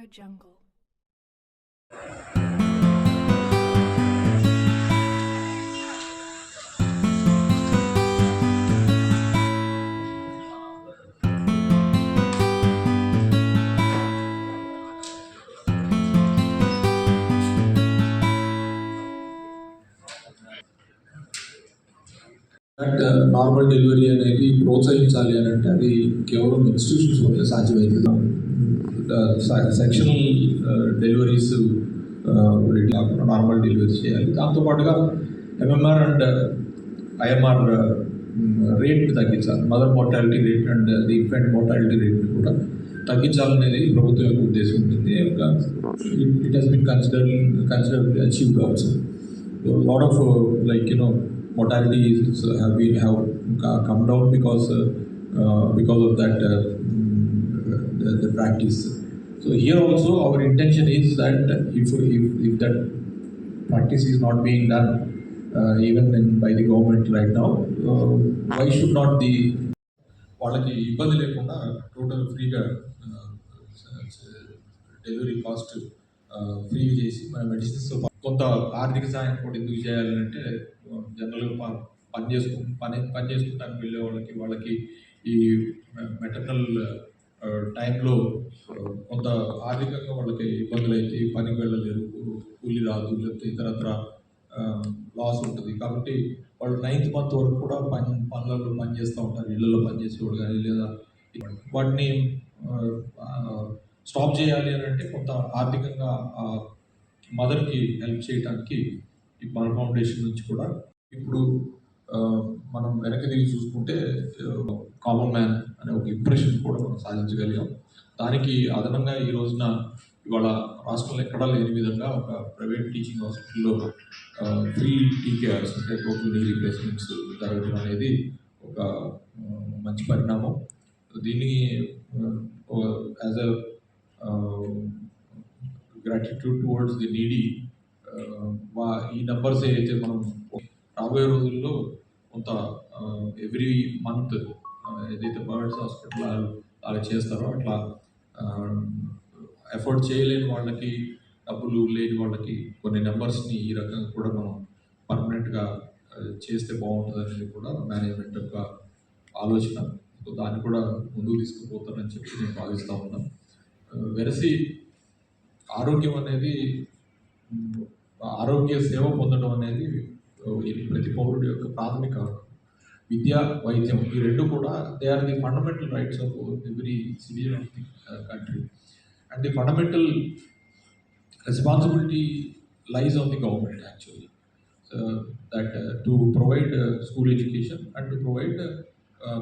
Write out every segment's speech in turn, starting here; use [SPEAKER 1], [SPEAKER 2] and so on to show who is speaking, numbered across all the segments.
[SPEAKER 1] AudioJungle.
[SPEAKER 2] Normal delivery అనేది ప్రోత్సహించాలి అని అంటే అది కేవలం ఇన్స్టిట్యూషన్స్ వల్ల సాధ్యమవుతుంది. సెక్షనల్ డెలివరీస్ కాకుండా నార్మల్ డెలివరీ చేయాలి. దాంతోపాటుగా ఎంఎంఆర్ అండ్ ఐఎంఆర్ రేట్ తగ్గించాలి. Mother mortality rate and the infant mortality రేట్ని కూడా తగ్గించాలనేది ప్రభుత్వం యొక్క ఉద్దేశం ఉంటుంది. It has been considered achieved also. Lot of mortalities have come down because of that the practice. So here also our intention is that if that practice is not being done even by the government right now, why should not the వాళ్ళకి ఇబ్బంది లేకుండా total ఫ్రీగా delivery cost free చేసి మన medicines కొంత ఆర్థిక సాయం కూడా ఎందుకు చేయాలంటే జనరల్గా పని చేసుకుంటానికి వెళ్ళే వాళ్ళకి ఈ మెటర్నల్ టైంలో కొంత ఆర్థికంగా వాళ్ళకి ఇబ్బందులు అయితే పనికి వెళ్ళలేరు, కూలి రాదు, లేకపోతే ఇతరత్ర లాస్ ఉంటుంది. కాబట్టి వాళ్ళు 9th month వరకు కూడా పనులలో పనిచేస్తూ ఉంటారు, ఇళ్లలో పనిచేసేవాడు కానీ లేదా వాటిని స్టాప్ చేయాలి అని అంటే కొంత ఆర్థికంగా మదర్కి హెల్ప్ చేయడానికి ఈ మన ఫౌండేషన్ నుంచి కూడా ఇప్పుడు మనం వెనక్కి తిరిగి చూసుకుంటే కామన్ మ్యాన్ అనే ఒక ఇంప్రెషన్ కూడా మనం సాధించగలిగాం. దానికి అదనంగా ఈ రోజున ఇవాళ రాష్ట్రంలో ఎక్కడా లేని విధంగా ఒక ప్రైవేట్ టీచింగ్ హాస్పిటల్లో ఫ్రీ టీకేఆర్స్ అంటే టోటల్ నీ రీప్లేస్మెంట్స్ జరగడం అనేది ఒక మంచి పరిణామం. దీన్ని as a gratitude towards the needy ఈ నెంబర్స్ ఏదైతే మనం రాబోయే రోజుల్లో కొంత ఎవ్రీ మంత్ ఏదైతే బర్డ్స్ హాస్పిటల్ అలా చేస్తారో అట్లా ఎఫోర్డ్ చేయలేని వాళ్ళకి, డబ్బులు లేని వాళ్ళకి కొన్ని నెంబర్స్ని ఈ రకంగా కూడా మనం పర్మనెంట్గా చేస్తే బాగుంటుంది అనేది కూడా మేనేజ్మెంట్ యొక్క ఆలోచన. సో దాన్ని కూడా ముందుకు తీసుకుపోతారని చెప్పి నేను భావిస్తూ ఉన్నాను. వెరసి ఆరోగ్యం అనేది, ఆరోగ్య సేవ పొందడం అనేది ప్రతి పౌరుడి యొక్క ప్రాథమిక విద్య, వైద్యం ఈ రెండు కూడా they are the fundamental rights of every citizen of the country. And the fundamental responsibility lies on the government actually that to provide school education and to provide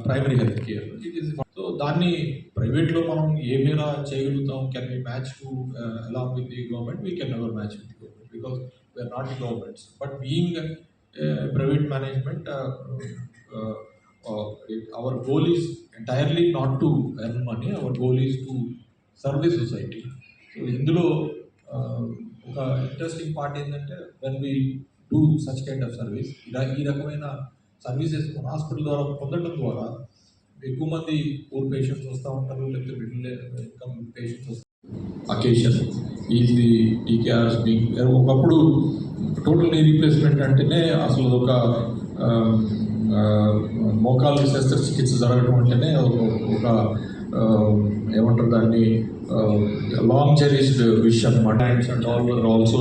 [SPEAKER 2] primary health care. It is so దాన్ని ప్రైవేట్లో మనం ఏ మేర చేయగలుగుతాం, can we match to along with the government? We can never match with the government because we are not the governments. But being private management, our goal is entirely not to earn money. Our goal is to serve the society. So ఇందులో ఒక interesting part ఏంటంటే when we do such kind of service, ఈ రకమైన services మన hospital ద్వారా పొందడం ద్వారా ఎక్కువ మంది పూర్ పేషెంట్స్ వస్తూ ఉంటారు, లేకపోతే మిడిల్ ఇన్కమ్ పేషెంట్స్ వస్తారు. అకేషన్ ఈజ్ ది టీకేఆర్స్ బీయింగ్ ఒకప్పుడు టోటల్ నీ రీప్లేస్మెంట్ అంటేనే అసలు ఒక మోకాలు శస్త్రచికిత్స జరగడం అంటేనే ఒక ఏమంటారు దాన్ని లాంగ్ చెరిష్డ్ విష్ అనమాట. And also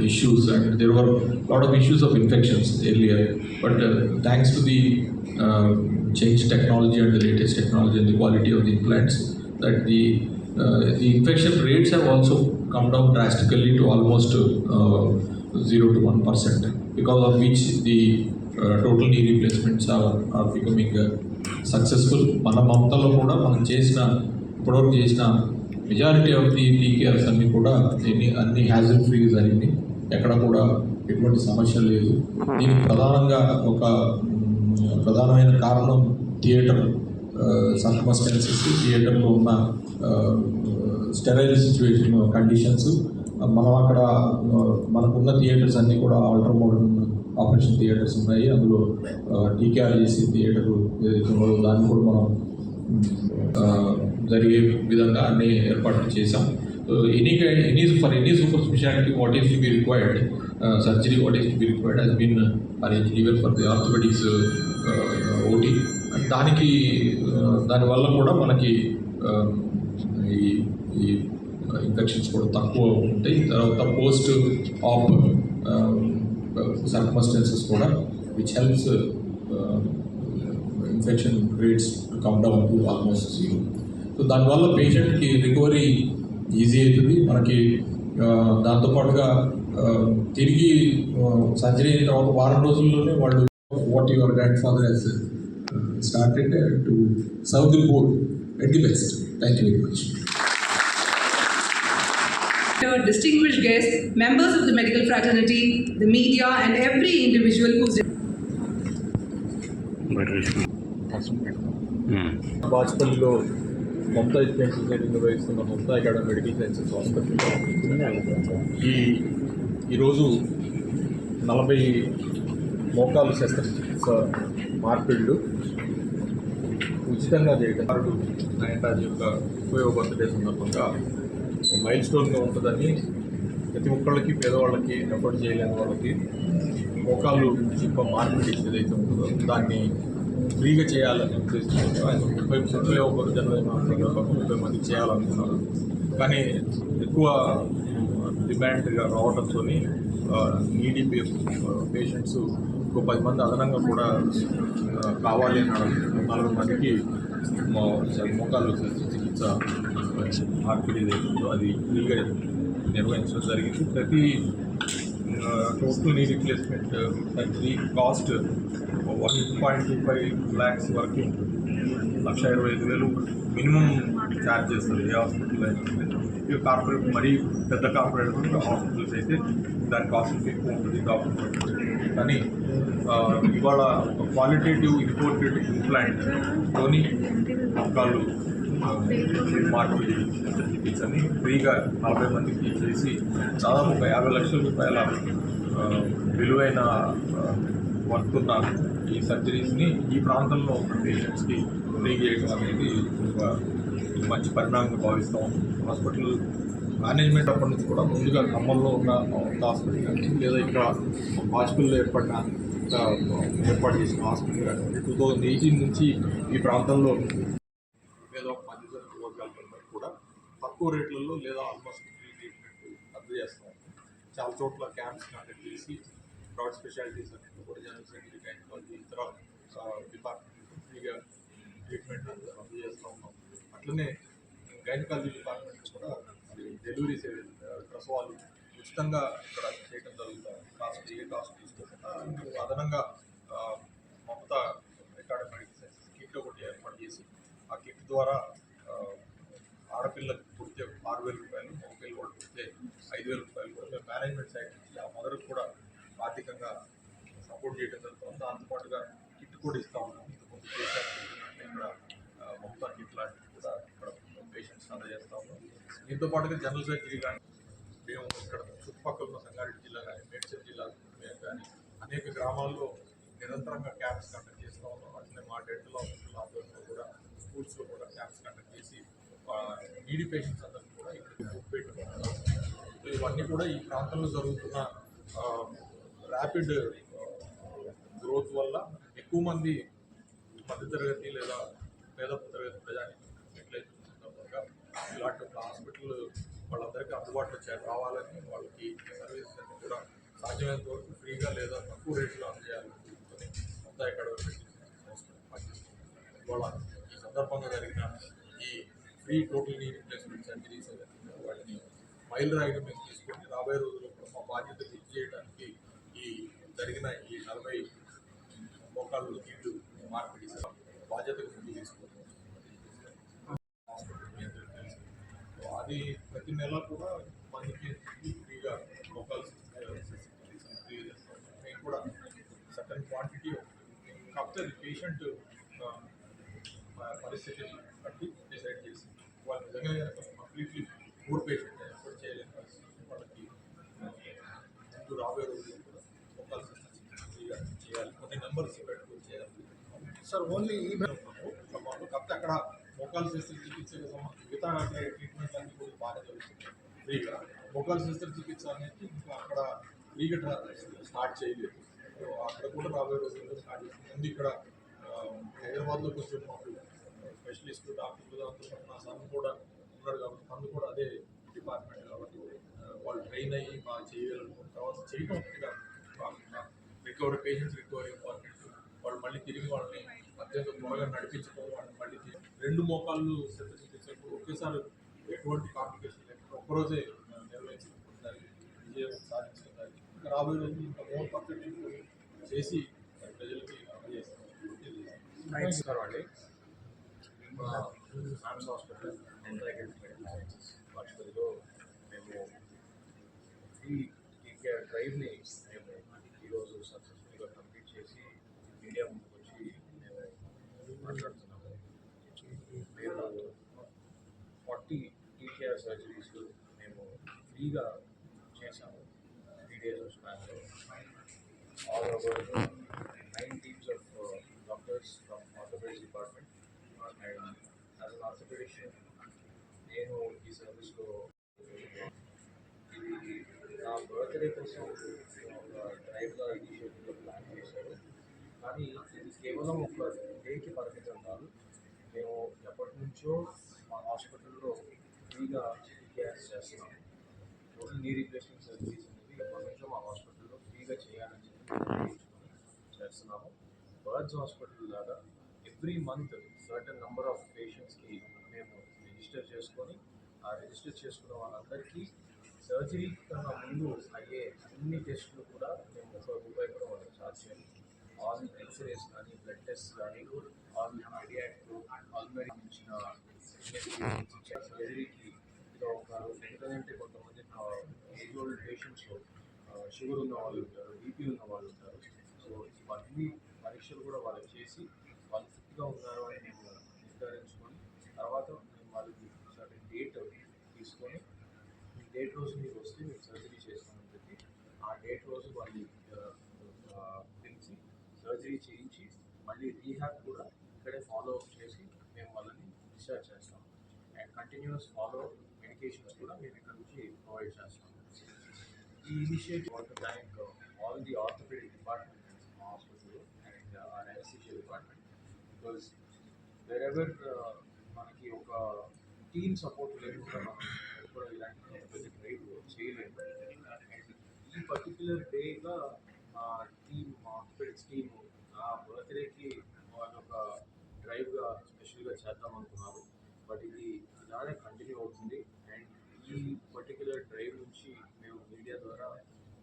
[SPEAKER 2] issues and there were a lot of issues of infections earlier, but thanks to the changed technology and the latest technology and the quality of the implants, that the infection rates have also come down drastically to almost 0 to 1%, because of which the total knee replacements are becoming successful. మన మమతలో కూడా మనం ఇప్పటివరకు చేసిన majority of the టీకేఆర్స్ అన్నీ కూడా అన్ని hassle free జరిగింది, ఎక్కడ కూడా ఎటువంటి సమస్య లేదు. దీనికి ప్రధానమైన కారణం థియేటర్ సర్కమ్స్టాన్సెస్, థియేటర్లో ఉన్న స్టెరైల్ సిచ్యువేషన్ కండిషన్స్. మనం అక్కడ మనకున్న థియేటర్స్ అన్నీ కూడా ఆల్ట్రా మోడర్న్ ఆపరేషన్ థియేటర్స్ ఉన్నాయి. అందులో టీకేఆర్ చేసే థియేటర్ ఏదైతే దాన్ని కూడా మనం జరిగే విధంగా అన్ని ఏర్పాట్లు చేశాం. Any super speciality what is to be required, surgery what is to be required has been arrange even for the orthopaedics OT. దానివల్ల కూడా మనకి ఈ ఈ ఇన్ఫెక్షన్స్ కూడా తక్కువ ఉంటాయి. తర్వాత పోస్ట్ ఆఫ్ సర్కమస్టెన్సెస్ కూడా which helps infection rates to come down to almost zero. So దానివల్ల పేషెంట్కి రికవరీ ఈజీ అవుతుంది. మనకి దాంతోపాటుగా తిరిగి సర్జరీ అయిన తర్వాత వారం రోజుల్లోనే వాళ్ళు what your grand father he's started to serve the poor at the best. Thank you very much.
[SPEAKER 1] Our distinguished guests, members of the medical fraternity, the media, and every individual who's
[SPEAKER 3] బాజ్పల్లిలో Mamata education centre నిర్వహిస్తున్న Mamata academy medical sciences hospital ఈరోజు 40 మోకాలు శస్త్రచికిత్స మార్పిళ్ళు ఉచితంగా చేయడం నయనతాజ్ యొక్క 50వ birthday సందర్భంగా mile స్టోన్గా ఉంటుందని ప్రతి ఒక్కళ్ళకి పేదవాళ్ళకి ఎఫర్ట్ చేయలేని వాళ్ళకి మోకాళ్ళు చిప్ప మార్పిడి ఏదైతే ఉంటుందో దాన్ని ఫ్రీగా చేయాలని ఉద్దేశించి ఆయన 30 జనవరి మంది చేయాలనుకున్నారు. కానీ ఎక్కువ డిమాండ్గా రావడంతో నీడీ పేషెంట్స్ ఇంకో 10 మంది అదనంగా కూడా కావాలి అని 4 మందికి మోకాళ్ళు చికిత్స మార్పిడి అది ఫ్రీగా నిర్వహించడం జరిగింది. ప్రతి total knee replacement surgery cost 1.25 lakhs వరకు ఉంటుంది. 1,25,000 మినిమం ఛార్జ్ చేస్తారు ఏ హాస్పిటల్ అయితే. ఇక కార్పొరేట్ మరీ పెద్ద కార్పొరేట్ హాస్పిటల్స్ అయితే దాని కాస్ట్ ఎక్కువ ఉంటుంది డాక్టర్. కానీ ఇవాళ క్వాలిటేటివ్ ఇంపోర్టెడ్ ఇంప్లాంట్తోని మోకాళ్ళు మార్పిడి చికిత్సని ఫ్రీగా 40 మందికి చేసి దాదాపు 50 లక్షల రూపాయల విలువైన వర్తున్న ఈ సర్జరీస్ని ఈ ప్రాంతంలో ఉన్న పేషెంట్స్కి ఫ్రీ చేయడం అనేది ఒక మంచి పరిణామంగా భావిస్తాం. హాస్పిటల్ మేనేజ్మెంట్ అప్పటి నుంచి కూడా ముందుగా ఖమ్మంలో ఉన్న హాస్పిటల్ కానీ లేదా ఇక్కడ హాస్పిటల్లో ఏర్పాటు చేసిన హాస్పిటల్ కానీ 2018 నుంచి ఈ ప్రాంతంలో లేదా ఒక మధ్యతరగతి వర్గాలందరూ కూడా తక్కువ రేట్లలో లేదా ఆల్మోస్ట్ ఫ్రీ ట్రీట్మెంట్ అందజేస్తాం. చాలా చోట్ల క్యాంప్స్ కండక్ట్ చేసి బ్రాడ్ స్పెషాలిటీస్ అన్నింటిలో కూడా జనరల్ సర్జరీ, గైనకాలజీ, ఇతర డిపార్ట్మెంట్ ఫ్రీగా ట్రీట్మెంట్ అందజేస్తూ ఉన్నాం. అట్లనే గైనకాలజీ డిపార్ట్మెంట్ కూడా డెలివరీ ప్రసవాలు ఉచితంగా ఇక్కడ చేయడం జరుగుతుంది. కాస్ట్ తీసుకోకుండా అదనంగా Mamata academy medical sciences kit ఒకటి ఏర్పాటు చేసి ఆ కిట్ ద్వారా ఆడపిల్లకి పుడితే 6,000 రూపాయలు, మగపిల్లలు కూడా పుడితే 5,000 రూపాయలు కూడా మేము మేనేజ్మెంట్ సైడ్ నుంచి ఆ మదర్కి కూడా ఆర్థికంగా సపోర్ట్ చేయడం జరుగుతుంది. దాంతోపాటుగా కిట్ కూడా ఇస్తూ ఉన్నాం. ఇంతకుముందు ఇక్కడ మమతా కిట్ లాంటివి కూడా ఇక్కడ పేషెంట్స్ అందజేస్తూ ఉన్నాం. దీంతో పాటుగా జనరల్ సర్జరీ కానీ మేము ఇక్కడ చుట్టుపక్కల ఉన్న సంగారెడ్డి జిల్లా కానీ మేడ్చల్ జిల్లా కానీ అనేక గ్రామాల్లో నిరంతరంగా క్యాంప్స్ కండక్ట్ చేస్తూ ఉన్నాం. అట్లనే మా డెంటల్ హాస్పిటల్ ఆధ్వర్యంలో కూడా స్కూల్స్లో కూడా క్యాంప్స్ కండక్ట్ చేసి నీడీ పేషెంట్స్ అందరికీ కూడా ఇక్కడ ఫుడ్ పెట్టుకుంటున్నాం. ఇవన్నీ కూడా ఈ ప్రాంతంలో జరుగుతున్న ర్యాపిడ్ గ్రోత్ వల్ల ఎక్కువ మంది మధ్యతరగతి లేదా పేద తరగతి ప్రజానికి ఎట్లయితే సందర్భంగా ఇలాంటి ఒక హాస్పిటల్ వాళ్ళందరికీ అందుబాటులో రావాలని వాళ్ళకి సర్వీస్ అన్ని కూడా సాధ్యమైనంత వరకు ఫ్రీగా లేదా తక్కువ రేట్లో అందజేయాలని మొత్తం ఇక్కడ ఇవాళ ఈ సందర్భంగా జరిగిన ఈ free total knee replacement surgeries వాటిని మైలురాయిగా మేము తీసుకొని రాబోయే రోజుల్లో కూడా మా బాధ్యత గుర్తు చేయడానికి ఈ జరిగిన ఈ 40 మోకాళ్ళు నీళ్లు మార్పిడి బాధ్యతకు ముందు తీసుకుంటాం. అది ప్రతి నెల కూడా మనకి ఫ్రీగా మోకాలు ఫ్రీ చేస్తాం. మేము కూడా సర్టన్ క్వాంటిటీ కాకపోతే అది పేషెంట్ పరిస్థితిని బట్టి డిసైడ్ చేసి వాళ్ళు నిజంగా కంప్లీట్లీ పూర్ పేషెంట్ ఎఫర్ట్ చేయలేని పరిస్థితి వాళ్ళకి ముందు రాబోయే రోజులు కూడా మోకాలు ఫ్రీగా చేయాలి. కొన్ని నెంబర్స్ పెట్టుకుని చేయాలి సార్. ఓన్లీ ఈ కాకపోతే అక్కడ మోకాలు మోకాలు శస్త్రచికిత్సకు మిగతా ట్రీట్మెంట్ అన్ని కూడా బాగా జరుగుతుంది ఫ్రీగా. మోకాలు శస్త్రచికిత్స అనేది ఇంకా అక్కడ ఫ్రీగా స్టార్ట్ చేయలేదు. సో అక్కడ కూడా రాబోయే రోజుల్లో స్టార్ట్ చేస్తుంది. ముందు ఇక్కడ హైదరాబాద్లో కొంచెం మాకు స్పెషలిస్ట్ డాక్టర్లు దాంతో పాటు నా సన్ కూడా ఉన్నాడు కాబట్టి తను కూడా అదే డిపార్ట్మెంట్ కాబట్టి వాళ్ళు ట్రైన్ అయ్యి బాగా చేయగలరు. తర్వాత చేయడం ఒకటిగా కాకుండా రికవరీ పేషెంట్స్ రికవరీ ఇంపార్టెంట్. వాళ్ళు మళ్ళీ తిరిగి వాళ్ళని అత్యంత త్వరగా నడిపించుకొని వాళ్ళని మళ్ళీ రెండు మోకాళ్ళు శస్త్రచికిత్సకు ఒకేసారి ఎటువంటి కాంప్లికేషన్ లేకుండా ఒక్కరోజే నిర్వహించుకుంటారు, విజయం సాధించుకుంటారు. ఇంకా రాబోయే రోజులు ఇంకా మోర్ పర్ఫెక్ట్ చేసి ప్రజలకి అందజేస్తారు.
[SPEAKER 4] నమస్కారం అండి. మా సామ్స్ హాస్పిటల్ ఎంట్రాగెంట్ మెడికల్ సైన్సెస్ హాస్పిటల్లో మేము ఈ కేర్ డ్రైవ్ని మేము ఈరోజు సక్సెస్ఫుల్గా కంప్లీట్ చేసి మీడియా ముందుకు వచ్చి మేము మాట్లాడుతున్నాము. మేము 40 టీకేఆర్ సర్జరీస్ మేము ఫ్రీగా చేశాము 3 days of స్పాన్లో. All over 9 teams of doctors from orthopedics department, and as an orthopedician నేను ఈ సర్వీస్లో ఇది నా బర్త్డే కోసం ఒక డ్రైవ్గా ఇనిషియేటివ్గా ప్లాన్ చేశారు. కానీ ఇది కేవలం ఒక డేకి పరిమితం కాదు. మేము ఎప్పటి నుంచో మా హాస్పిటల్లో ఫ్రీగా టీకేఆర్స్ చేస్తున్నాము. టోటల్ నీ రీప్లేస్మెంట్ సర్జరీస్ అనేవి ఎప్పటి నుంచో మా హాస్పిటల్లో ఫ్రీగా చేయాలని చెప్పి చేస్తున్నాము. బర్డ్స్ హాస్పిటల్ లాగా every month certain number of పేషెంట్స్కి మేము రిజిస్టర్ చేసుకొని ఆ రిజిస్టర్ చేసుకున్న వాళ్ళందరికీ సర్జరీ కన్నా ముందు అయ్యే అన్ని టెస్టులు కూడా మేము ₹1 కూడా వాళ్ళకి ఛార్జ్ చేయాలి. ఆల్ ఎక్స్రేస్ కానీ బ్లడ్ టెస్ట్ కానీ ఆల్ ఐడియాక్ ఆల్రెడీ ఇచ్చిన సర్జరీకి ఇది ఒక ఎందుకంటే కొంతమంది ఏజ్ ఓల్డ్ పేషెంట్స్ షుగర్ ఉన్న వాళ్ళు ఉంటారు, బీపీ ఉన్న వాళ్ళు ఉంటారు. సో ఇవన్నీ పరీక్షలు కూడా వాళ్ళకి చేసి వాళ్ళు ఫిట్గా ఉన్నారు అని మేము నిర్ధారించుకొని తర్వాత మేము వాళ్ళకి సర్టెన్ డేట్ తీసుకొని ఈ డేట్ రోజు మీరు వస్తే మీకు సర్జరీ చేస్తామని చెప్పి ఆ డేట్ రోజు వాళ్ళు పిలిచి సర్జరీ చేయించి మళ్ళీ రీహాబ్ కూడా ఇక్కడే ఫాలో అప్ చేసి మేము వాళ్ళని డిశ్చార్జ్ చేస్తాం. అండ్ కంటిన్యూస్ ఫాలో మెడికేషన్స్ కూడా మేము ఇక్కడ నుంచి ప్రొవైడ్ చేస్తాం. ఈ initiative want to thank all the orthopaedic department hospital and our anesthesia department, because wherever మనకి ఒక టీమ్ సపోర్ట్ లేకుండా మనం ఎప్పుడు ఇలాంటి పెద్ద డ్రైవ్ చేయలేము. అండ్ ఈ పర్టిక్యులర్ డేగా మా టీమ్ మా ఆర్థోపెడిక్స్ టీమ్ నా బర్త్డేకి వాళ్ళు ఒక డ్రైవ్గా స్పెషల్గా చేద్దాం అనుకున్నారు. బట్ ఇది ఇలానే కంటిన్యూ అవుతుంది. అండ్ ఈ పర్టిక్యులర్ డ్రైవ్ నుంచి మేము మీడియా ద్వారా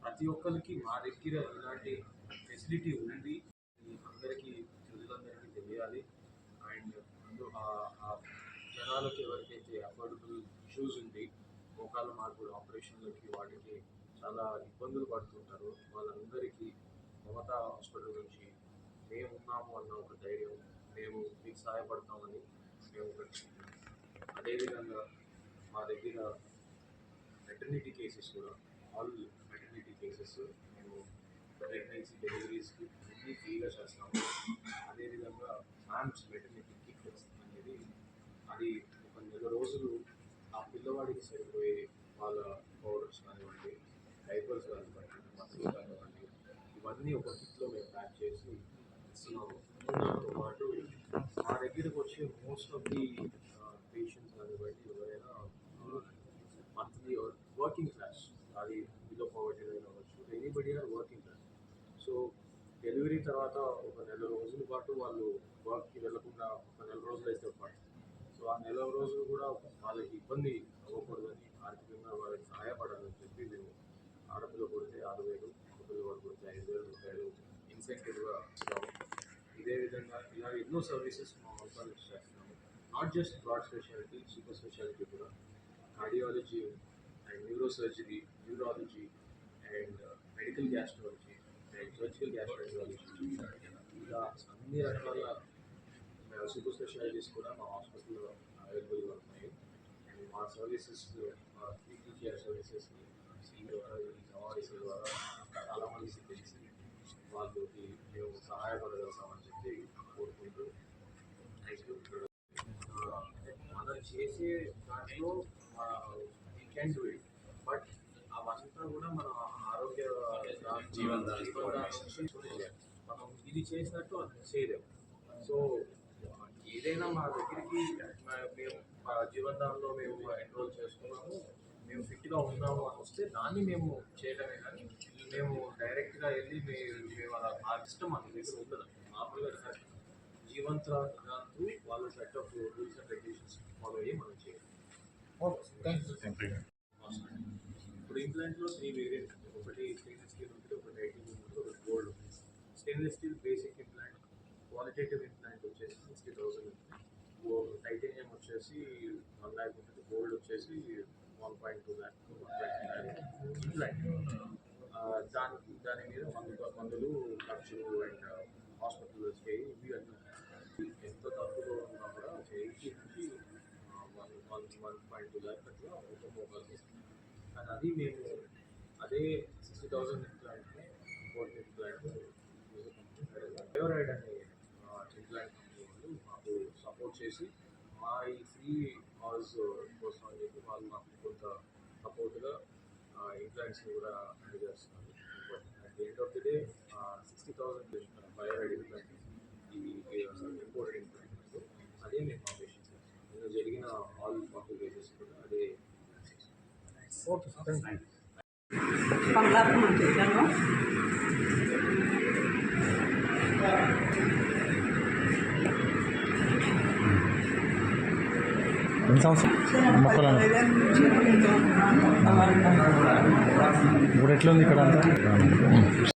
[SPEAKER 4] ప్రతి ఒక్కరికి మా దగ్గర ఇలాంటి ఫెసిలిటీ ఉంది అందరికీ ప్రజలందరికీ తెలియాలి. అండ్ జనాలకి ఎవరికైతే అఫోర్డబుల్ ఇష్యూస్ ఉంది, మోకాళ్ళ మార్పులు ఆపరేషన్లకి వాటికి చాలా ఇబ్బందులు పడుతుంటారు, వాళ్ళందరికీ మమతా హాస్పిటల్ నుంచి మేము ఉన్నాము అన్న ఒక ధైర్యం, మేము మీకు సహాయపడతామని మేము ఒకటి. అదేవిధంగా మా దగ్గర మెటర్నిటీ కేసెస్ కూడా ఆల్ మెటర్నిటీ కేసెస్ మేము ప్రెగ్నెన్సీ డెలివరీస్కి అన్నీ ఫ్రీగా చేస్తాము. అదేవిధంగా మ్యామ్స్ మెటర్నిటీ కిట్ అనేది అది ఒక 1 రోజులు ఆ పిల్లవాడికి సరిపోయే వాళ్ళ పౌడర్స్ కానివ్వండి, డైపర్స్ కానివ్వండి, మసిల్స్ కానివ్వండి, ఇవన్నీ ఒక కిట్లో మేము ప్యాక్ చేసి ఇస్తున్నాము. దాంతో పాటు మా దగ్గరకు వచ్చే మోస్ట్ ఆఫ్ ది పేషెంట్స్ కానివ్వండి ఎవరైనా మంత్లీ వర్కింగ్ క్లాస్, అది బిలో పవర్టీ లైన్ అవ్వచ్చు, anybody or working class. So delivery తర్వాత ఒక 1 రోజుల పాటు వాళ్ళు వర్క్కి వెళ్ళకుండా ఒక 1 రోజులు అయితే పాటు, సో ఆ 1 రోజులు కూడా వాళ్ళకి ఇబ్బంది అవ్వకూడదని ఆర్థికంగా వాళ్ళకి సహాయపడాలని చెప్పి మేము ఆడపిల్ల కొడితే 6,000, మగపిల్లవాడు కొడితే 5,000 రూపాయలు ఇన్సెంటివ్గా ఇస్తాము. ఇదే విధంగా ఇలా ఎన్నో సర్వీసెస్ మా హాస్పిటల్ చేస్తున్నాము. Not just broad speciality, super speciality కూడా cardiology and neurosurgery, neurology and medical gastrology and surgical gastrology, ఇలా అన్ని రకాల సూపర్ స్పెషాలిటీస్ కూడా మా హాస్పిటల్లో అవైలబుల్గా ఉన్నాయి. అండ్ మా సర్వీసెస్ కేర్ సర్వీసెస్ని ఈ సమావేశాల ద్వారా చాలామందికి తెలిసి వాళ్ళకి మేము సహాయపడగలుగుతామని చెప్పి కోరుకుంటూ థ్యాంక్ యూ. చేసే దాంట్లో we can do it, but అవంతా కూడా మన ఆరోగ్య జీవనదానం మనం ఇది చేసినట్టు అది చేయలేము. సో ఏదైనా మా దగ్గరికి మేము జీవనదానంలో మేము ఎన్రోల్ చేసుకున్నాము, మేము ఫిట్గా ఉన్నాము అని వస్తే దాన్ని మేము చేయడమే కానీ మేము డైరెక్ట్గా వెళ్ళి మేము అలా ఆ సిస్టమ్ మన దగ్గర ఉండదు. మామూలుగా జీవంతో వాళ్ళు set of rules and regulations follow అయ్యి మనం చేయాలి. ఇప్పుడు ఇంప్లాంట్లో 3 వేరియంట్స్, ఒకటి స్టెయిన్లెస్ స్టీల్ ఉంటుంది, ఒకటి ఐటీ ఉంటుంది, ఒకటి గోల్డ్ ఉంటుంది. Stainless steel basic implant, qualitative implant వచ్చేసి 60,000 ఉంటుంది, టైటానియం వచ్చేసి 1 lakh ఉంటుంది, గోల్డ్ వచ్చేసి 1.2 lakh, 1.3 lakh ఇంప్లాంట్. దాని మీద మందులు ఖర్చులు అండ్ హాస్పిటల్ స్టే ఇవి అన్నీ ఎంత తక్కువలో ఉన్నా కూడా 80 నుంచి 1.2 lakh అట్లా ఒక మోకాలు. కానీ అది మేము అదే 60,000 ఇంప్లాంట్ని గోల్డ్ ఇంప్లాంట్ ఫేవరైడ్ అనే ఇంప్లాంట్ కంపెనీ వాళ్ళు మాకు సపోర్ట్ చేసి మా ఈ ఫ్రీ కాల్స్ కోసం అని చెప్పి వాళ్ళు మాకు కొంత సపోర్ట్గా ఇంప్లాంట్స్ని కూడా అందజేస్తున్నారు. But at the end of the day 60,000 ఫైవరైడ్ ఇంప్లాంట్ ఇది ఇంపోర్టెడ్ ఇంప్లాంట్, అదే మేము మా పేషెంట్స్ చేస్తాం. జరిగిన ఆల్ కాంప్లికేషన్స్ కూడా అదే.
[SPEAKER 3] Okay sir, thank you.
[SPEAKER 5] Kamalapuram అని చెప్పాను.
[SPEAKER 6] ఎన్ని సంవత్సరాలు మొక్కలు ఇప్పుడు ఎట్లా ఉంది ఇక్కడ అంతా?